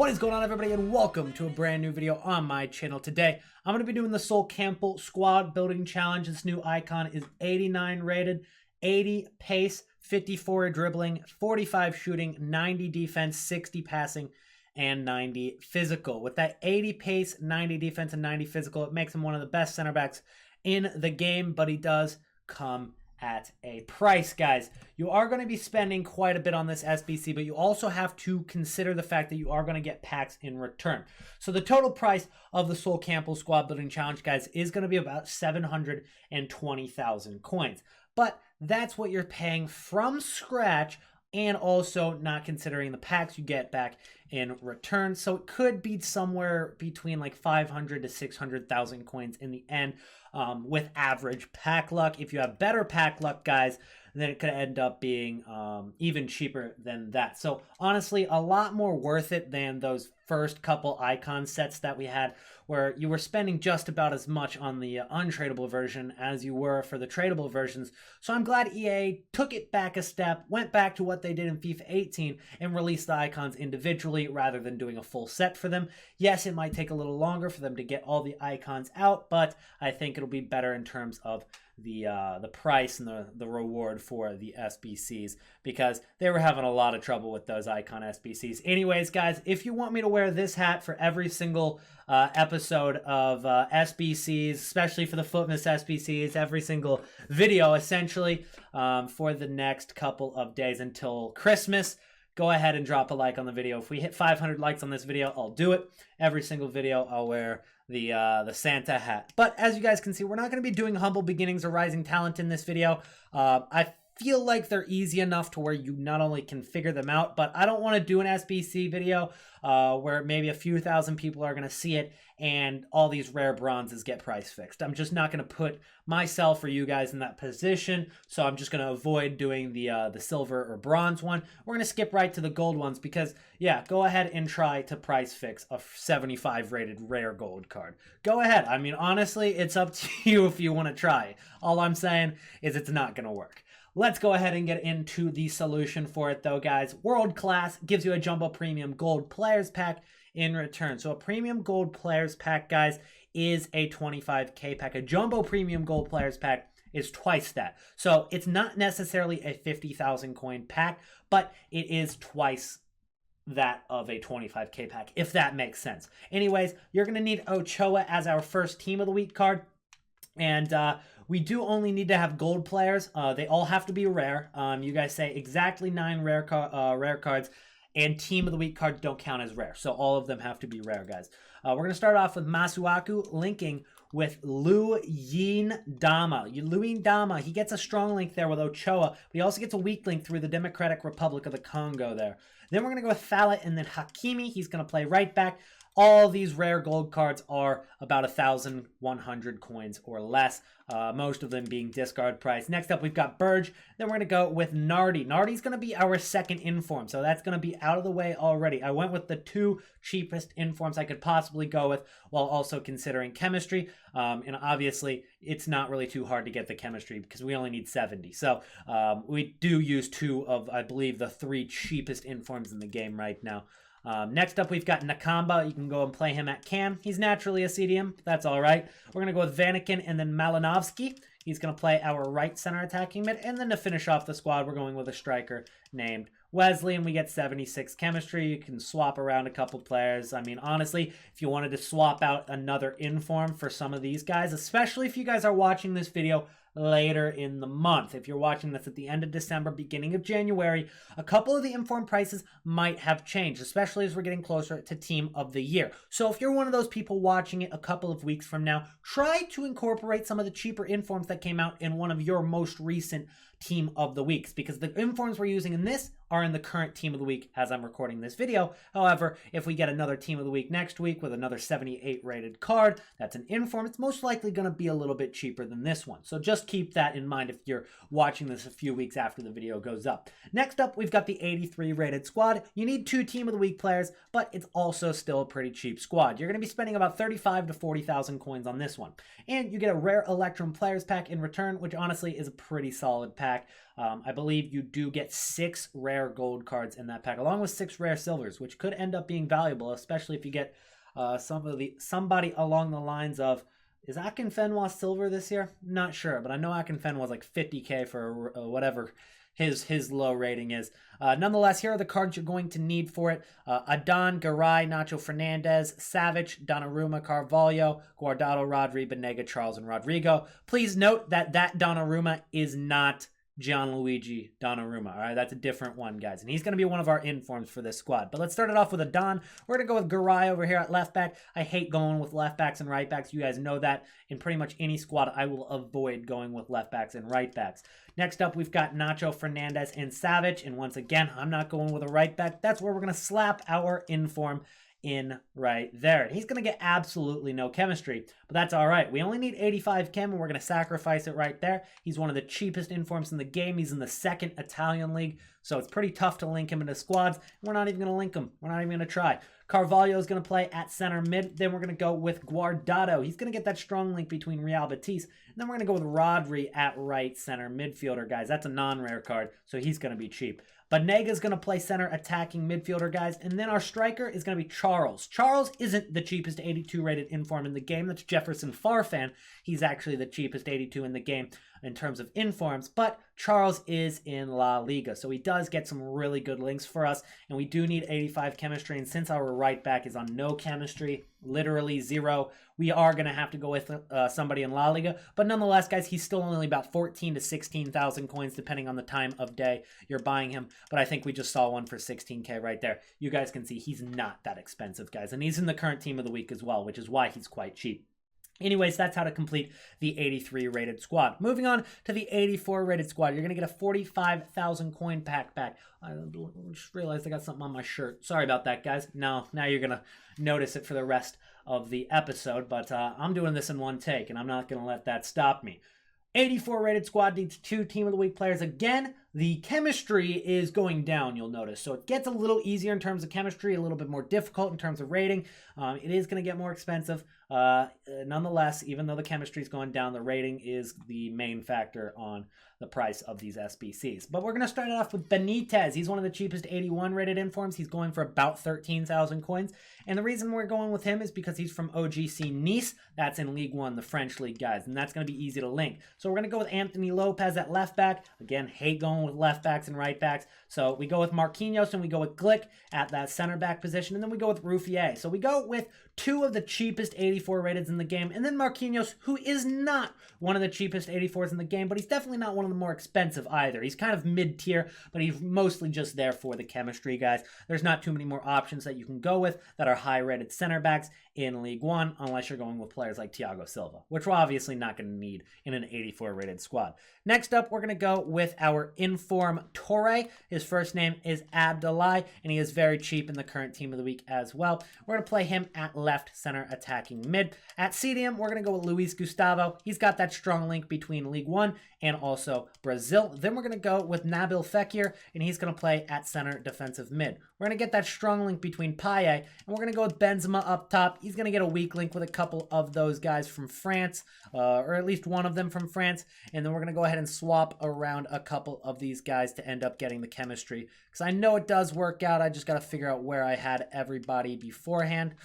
What is going on, everybody, and welcome to a brand new video on my channel. Today I'm going to be doing the Sol Campbell squad building challenge. This new icon is 89 rated, 80 pace, 54 dribbling, 45 shooting, 90 defense, 60 passing, and 90 physical. With that 80 pace, 90 defense, and 90 physical, it makes him one of the best center backs in the game, but he does come at a price, guys. You are going to be spending quite a bit on this SBC, but you also have to consider the fact that you are going to get packs in return. So the total price of the Sol Campbell squad building challenge, guys, is going to be about 720,000 coins. But that's what you're paying from scratch, and also not considering the packs you get back in return. So it could be somewhere between like 500 to 600,000 coins in the end, with average pack luck. If you have better pack luck, guys, then it could end up being even cheaper than that. So honestly, a lot more worth it than those first couple icon sets that we had, where you were spending just about as much on the untradable version as you were for the tradable versions. So I'm glad EA took it back a step, went back to what they did in FIFA 18 and released the icons individually rather than doing a full set for them. Yes, it might take a little longer for them to get all the icons out, but I think it'll be better in terms of the price and the reward for the SBCs, because they were having a lot of trouble with those icon SBCs. Anyways, guys, if you want me to wear this hat for every single episode of SBCs, especially for the Footmas SBCs, every single video essentially, for the next couple of days until Christmas, go ahead and drop a like on the video. If we hit 500 likes on this video, I'll do it. Every single video I'll wear the Santa hat. But as you guys can see, we're not going to be doing humble beginnings or rising talent in this video. I feel like they're easy enough to where you not only can figure them out, but I don't want to do an SBC video where maybe a few thousand people are going to see it and all these rare bronzes get price fixed. I'm just not going to put myself or you guys in that position, so I'm just going to avoid doing the silver or bronze one. We're going to skip right to the gold ones because, yeah, go ahead and try to price fix a 75 rated rare gold card. Go ahead. I mean, honestly, it's up to you if you want to try. All I'm saying is it's not going to work. Let's go ahead and get into the solution for it, though, guys. World Class gives you a Jumbo Premium Gold Players Pack in return. So a Premium Gold Players Pack, guys, is a 25K pack. A Jumbo Premium Gold Players Pack is twice that. So it's not necessarily a 50,000 coin pack, but it is twice that of a 25K pack, if that makes sense. Anyways, you're going to need Ochoa as our first Team of the Week card. And we do only need to have gold players. They all have to be rare. You guys say exactly 9 rare cards, and Team of the Week cards don't count as rare. So all of them have to be rare, guys. We're going to start off with Masuaku linking with ELYYT. ELYYT, he gets a strong link there with Ochoa, but he also gets a weak link through the Democratic Republic of the Congo there. Then we're going to go with Fallet and then Hakimi. He's going to play right back. All these rare gold cards are about 1,100 coins or less, most of them being discard price. Next up, we've got Burge. Then we're going to go with Nardi. Nardi's going to be our second inform, so that's going to be out of the way already. I went with the 2 cheapest informs I could possibly go with while also considering chemistry. And obviously, it's not really too hard to get the chemistry because we only need 70. So we do use 2 of, I believe, the 3 cheapest informs in the game right now. Next up, we've got Nakamba. You can go and play him at Cam. He's naturally a CDM. That's all right. We're going to go with Vanaken and then Malinovsky. He's going to play our right center attacking mid. And then to finish off the squad, we're going with a striker named Wesley, and we get 76 chemistry. You can swap around a couple players. I mean, honestly, if you wanted to swap out another inform for some of these guys, especially if you guys are watching this video later in the month. If you're watching this at the end of December, beginning of January, a couple of the inform prices might have changed, especially as we're getting closer to Team of the Year. So if you're one of those people watching it a couple of weeks from now, try to incorporate some of the cheaper informs that came out in one of your most recent Team of the Weeks, because the informs we're using in this are in the current Team of the Week as I'm recording this video. However, if we get another Team of the Week next week with another 78 rated card, that's an inform, it's most likely going to be a little bit cheaper than this one. So just keep that in mind if you're watching this a few weeks after the video goes up. Next up, we've got the 83 rated squad. You need 2 Team of the Week players, but it's also still a pretty cheap squad. You're going to be spending about 35 to 40,000 coins on this one. And you get a rare Electrum players pack in return, which honestly is a pretty solid pack. I believe you do get 6 rare rare gold cards in that pack, along with 6 rare silvers, which could end up being valuable, especially if you get somebody along the lines of, is Akinfenwa silver this year? Not sure, but I know Akinfenwa was like 50K for whatever his low rating is. Nonetheless, here are the cards you're going to need for it. Adon, Garay, Nacho Fernandez, Savic, Donnarumma, Carvalho, Guardado, Rodri, Banega, Charles, and Rodrigo. Please note that Donnarumma is not Gianluigi Donnarumma. All right, that's a different one, guys. And he's going to be one of our informs for this squad. But let's start it off with Adon. We're going to go with Garay over here at left back. I hate going with left backs and right backs. You guys know that. In pretty much any squad, I will avoid going with left backs and right backs. Next up, we've got Nacho Fernandez and Savic. And once again, I'm not going with a right back. That's where we're going to slap our inform in right there. He's going to get absolutely no chemistry, but that's all right. We only need 85 chem, and we're going to sacrifice it right there. He's one of the cheapest informs in the game. He's in the 2nd Italian league, so it's pretty tough to link him into squads. We're not even going to link him. We're not even going to try. Carvalho is going to play at center mid. Then we're going to go with Guardado. He's going to get that strong link between Real Betis. And then we're going to go with Rodri at right center midfielder, guys. That's a non-rare card, so he's going to be cheap. Banega is going to play center attacking midfielder, guys. And then our striker is going to be Charles. Charles isn't the cheapest 82 rated inform in the game. That's Jefferson Farfan. He's actually the cheapest 82 in the game in terms of informs. But Charles is in La Liga, so he does get some really good links for us. And we do need 85 chemistry. And since our right back is on no chemistry, literally 0, we are going to have to go with somebody in La Liga. But nonetheless, guys, he's still only about 14 to 16,000 coins, depending on the time of day you're buying him. But I think we just saw one for 16K right there. You guys can see he's not that expensive, guys. And he's in the current team of the week as well, which is why he's quite cheap. Anyways, that's how to complete the 83 rated squad. Moving on to the 84 rated squad. You're going to get a 45,000 coin pack back. I just realized I got something on my shirt. Sorry about that, guys. Now you're going to notice it for the rest of the episode, but I'm doing this in one take, and I'm not going to let that stop me. 84 rated squad needs 2 team of the week players. Again, the chemistry is going down, you'll notice. So it gets a little easier in terms of chemistry, a little bit more difficult in terms of rating. It is going to get more expensive. Nonetheless, even though the chemistry is going down, the rating is the main factor on the price of these SBCs. But we're going to start it off with Benitez. He's one of the cheapest 81 rated informs. He's going for about 13,000 coins. And the reason we're going with him is because he's from OGC Nice. That's in League One, the French league, guys. And that's going to be easy to link. So we're going to go with Anthony Lopez at left back. Again, hate going with left backs and right backs. So we go with Marquinhos and we go with Glick at that center back position. And then we go with Ruffier. So we go with 2 of the cheapest 84 rateds in the game. And then Marquinhos, who is not one of the cheapest 84s in the game, but he's definitely not one of the more expensive either. He's kind of mid-tier, but he's mostly just there for the chemistry, guys. There's not too many more options that you can go with that are high-rated center backs in League One, unless you're going with players like Thiago Silva, which we're obviously not going to need in an 84 rated squad. Next up, we're going to go with our Inform Torre. His first name is Abdullah, and he is very cheap in the current team of the week as well. We're going to play him at left center attacking mid. At CDM, we're going to go with Luis Gustavo. He's got that strong link between League One and also Brazil. Then we're going to go with Nabil Fekir, and he's going to play at center defensive mid. We're going to get that strong link between Payet, and we're going to go with Benzema up top. He's going to get a weak link with a couple of those guys from France, or at least one of them from France. And then we're going to go ahead and swap around a couple of these guys to end up getting the chemistry. Because I know it does work out. I just got to figure out where I had everybody beforehand.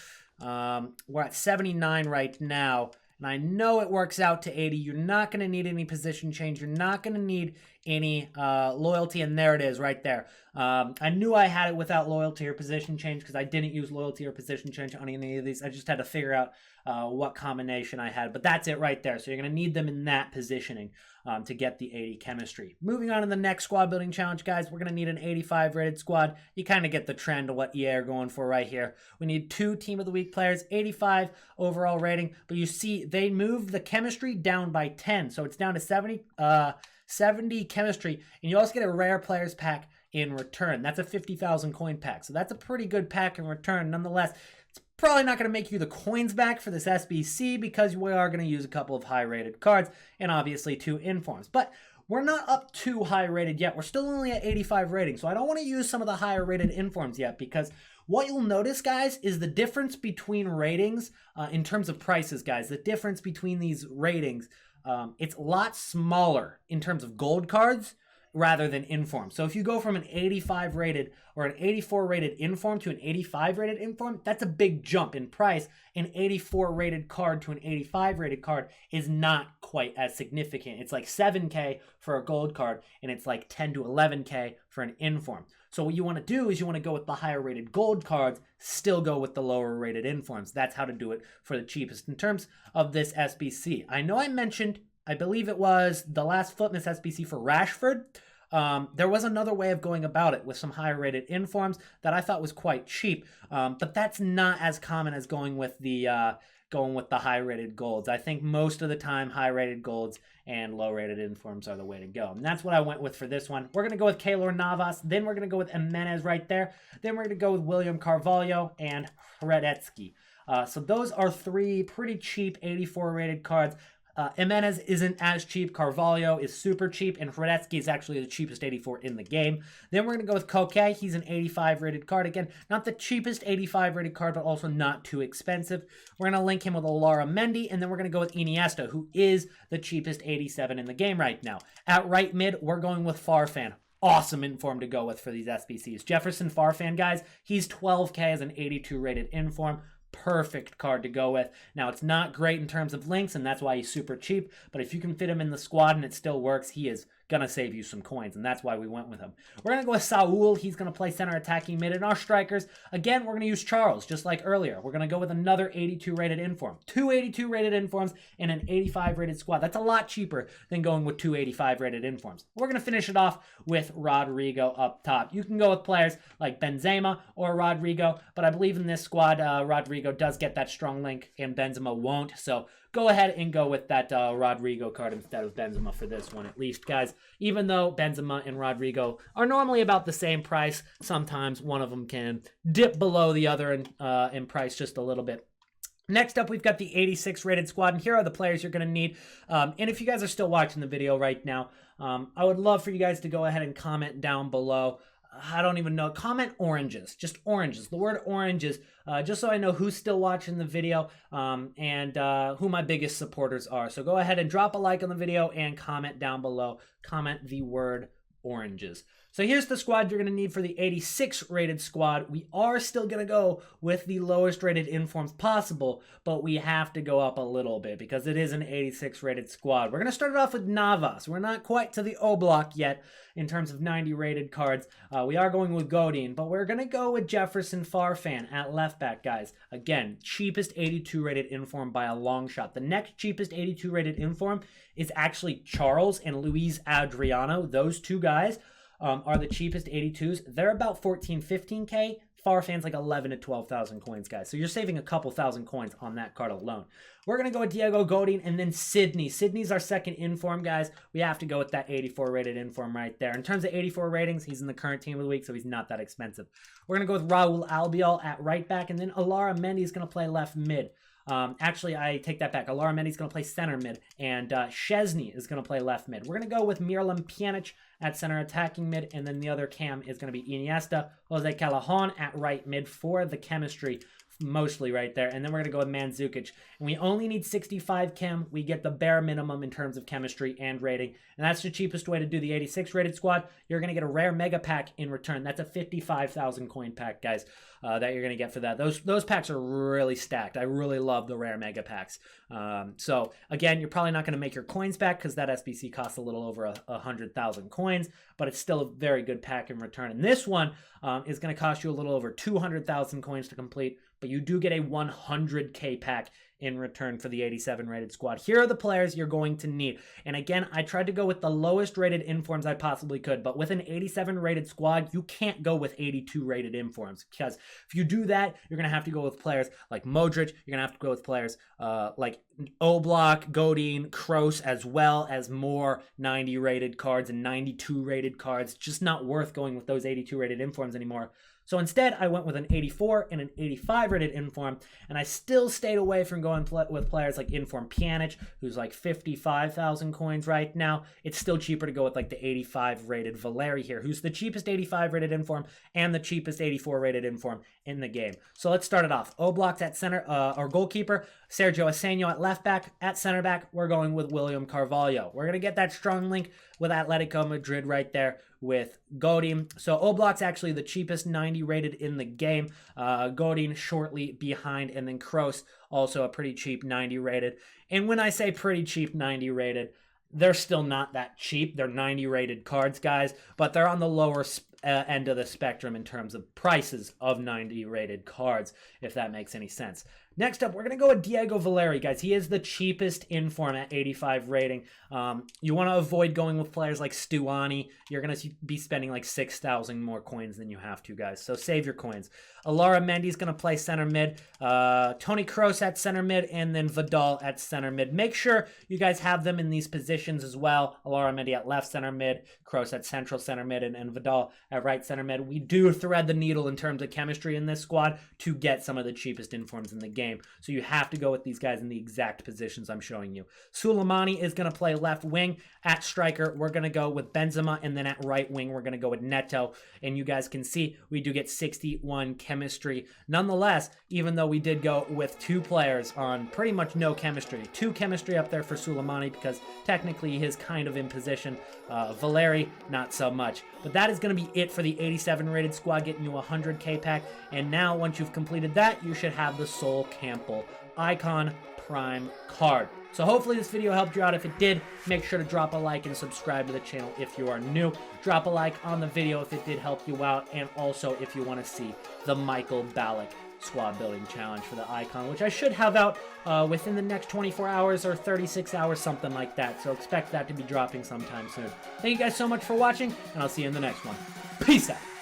We're at 79 right now. And I know it works out to 80. You're not going to need any position change. You're not going to need any loyalty. And there it is right there. I knew I had it without loyalty or position change because I didn't use loyalty or position change on any of these. I just had to figure out what combination I had. But that's it right there. So you're going to need them in that positioning to get the 80 chemistry. Moving on to the next squad building challenge, guys. We're going to need an 85 rated squad. You kind of get the trend of what EA are going for right here. We need 2 team of the week players, 85 overall rating. But you see, they moved the chemistry down by 10. So it's down to 70 chemistry. And you also get a rare players pack in return. That's a 50,000 coin pack. So that's a pretty good pack in return. Nonetheless, it's probably not going to make you the coins back for this SBC because we are going to use a couple of high-rated cards and obviously 2 informs. But we're not up too high-rated yet. We're still only at 85 rating. So I don't want to use some of the higher-rated informs yet because what you'll notice, guys, is the difference between ratings in terms of prices, guys. The difference between these ratings, it's a lot smaller in terms of gold cards rather than inform. So if you go from an 85 rated or an 84 rated inform to an 85 rated inform, that's a big jump in price. An 84 rated card to an 85 rated card is not quite as significant. It's like 7K for a gold card, and it's like 10 to 11K for an inform. So what you want to do is you want to go with the higher rated gold cards, still go with the lower rated informs. That's how to do it for the cheapest. In terms of this SBC, I know I mentioned, I believe it was the last Footmas SBC for Rashford. There was another way of going about it with some higher rated informs that I thought was quite cheap, but that's not as common as going with the high rated golds. I think most of the time high rated golds and low rated informs are the way to go, and that's what I went with for this one. We're gonna go with Keylor Navas, then we're gonna go with Jimenez right there, then we're gonna go with William Carvalho and Hradetsky. So those are three pretty cheap 84 rated cards. Jimenez isn't as cheap. Carvalho is super cheap, and Hradetsky is actually the cheapest 84 in the game. Then we're going to go with Koke. He's an 85 rated card. Again, not the cheapest 85 rated card, but also not too expensive. We're going to link him with Larramendi, and then we're going to go with Iniesta, who is the cheapest 87 in the game right now. At right mid, we're going with Farfan. Awesome inform to go with for these SBCs. Jefferson Farfan, guys, he's 12K as an 82 rated inform. Perfect card to go with. Now, it's not great in terms of links, and that's why he's super cheap, but if you can fit him in the squad and it still works, he is going to save you some coins, and that's why we went with him. We're going to go with Saul. He's going to play center attacking mid. And our strikers, again, we're going to use Charles, just like earlier. We're going to go with another 82 rated inform. Two 82 rated informs and an 85 rated squad. That's a lot cheaper than going with two 85 rated informs. We're going to finish it off with Rodrigo up top. You can go with players like Benzema or Rodrigo, but I believe in this squad, Rodrigo does get that strong link and Benzema won't. So go ahead and go with that Rodrigo card instead of Benzema for this one, at least, guys. Even though Benzema and Rodrigo are normally about the same price, sometimes one of them can dip below the other in price just a little bit. Next up, we've got the 86 rated squad, and here are the players you're going to need. And if you guys are still watching the video right now, I would love for you guys to go ahead and comment down below. I don't even know. Comment oranges. Just oranges. The word oranges, just so I know who's still watching the video and who my biggest supporters are. So go ahead and drop a like on the video and comment down below. Comment the word oranges. So here's the squad you're going to need for the 86 rated squad. We are still going to go with the lowest rated informs possible, but we have to go up a little bit because it is an 86 rated squad. We're going to start it off with Navas. We're not quite to the Oblak yet in terms of 90 rated cards. We are going with Godin, but we're going to go with Jefferson Farfan at left back, guys. Again, cheapest 82 rated inform by a long shot. The next cheapest 82 rated inform is actually Charles and Luis Adriano. Those two guys are the cheapest 82s. They're about 14, 15K. Farfan's like 11 to 12,000 coins, guys. So you're saving a couple thousand coins on that card alone. We're going to go with Diego Godin and then Sydney. Sydney's our second inform, guys. We have to go with that 84 rated inform right there. In terms of 84 ratings, he's in the current team of the week, so he's not that expensive. We're going to go with Raul Albiol at right back, and then Larramendi is going to play left mid. Actually, I take that back. Larramendi's going to play center mid, and Szczesny is going to play left mid. We're going to go with Miralem Pjanic at center attacking mid, and then the other cam is going to be Iniesta. Jose Callejon at right mid for the chemistry, mostly right there. And then we're going to go with Mandzukic. And we only need 65 chem. We get the bare minimum in terms of chemistry and rating. And that's the cheapest way to do the 86 rated squad. You're going to get a rare mega pack in return. That's a 55,000 coin pack, guys, that you're going to get for that. Those packs are really stacked. I really love the rare mega packs. So again, you're probably not going to make your coins back because that SBC costs a little over 100,000 coins, but it's still a very good pack in return. And this one is going to cost you a little over 200,000 coins to complete, but you do get a 100K pack in return for the 87 rated squad. Here are the players you're going to need. And again, I tried to go with the lowest rated informs I possibly could, but with an 87 rated squad, you can't go with 82 rated informs, because if you do that, you're going to have to go with players like Modric. You're going to have to go with players like Oblak, Godin, Kroos, as well as more 90 rated cards and 92 rated cards. Just not worth going with those 82 rated informs anymore. So instead, I went with an 84 and an 85 rated Inform, and I still stayed away from going with players like Inform Pjanic, who's like 55,000 coins right now. It's still cheaper to go with like the 85 rated Valeri here, who's the cheapest 85 rated Inform and the cheapest 84 rated Inform in the game. So let's start it off. Oblak at center, or goalkeeper. Sergio Asenio at left back. At center back, we're going with William Carvalho. We're going to get that strong link with Atletico Madrid right there with Godin. So Oblak's actually the cheapest 90 rated in the game. Godin shortly behind, and then Kroos also a pretty cheap 90 rated. And when I say pretty cheap 90 rated, they're still not that cheap. They're 90 rated cards, guys, but they're on the lower end of the spectrum in terms of prices of 90 rated cards, if that makes any sense. Next up, we're going to go with Diego Valeri, guys. He is the cheapest Inform at 85 rating. You want to avoid going with players like Stuani. You're going to be spending like 6,000 more coins than you have to, guys. So save your coins. Alara Mendy's going to play center mid. Toni Kroos at center mid, and then Vidal at center mid. Make sure you guys have them in these positions as well. Alara Mendy at left center mid, Kroos at central center mid, and Vidal at right center mid. We do thread the needle in terms of chemistry in this squad to get some of the cheapest Informs in the game. So you have to go with these guys in the exact positions I'm showing you. Suleimani is going to play left wing. At striker, we're going to go with Benzema, and then at right wing, we're going to go with Neto. And you guys can see we do get 61 chemistry. Nonetheless, even though we did go with two players on pretty much no chemistry, 2 chemistry up there for Suleimani because technically he is kind of in position. Valeri, not so much. But that is going to be it for the 87 rated squad, getting you a 100k pack. And now, once you've completed that, you should have the Sol Campbell Icon Prime card. So hopefully this video helped you out. If it did, make sure to drop a like and subscribe to the channel if you are new. Drop a like on the video if it did help you out, and also if you want to see the Michael Ballack squad building challenge for the icon, which I should have out within the next 24 hours or 36 hours, something like that. So expect that to be dropping sometime soon. Thank you guys so much for watching, and I'll see you in the next one. Peace out.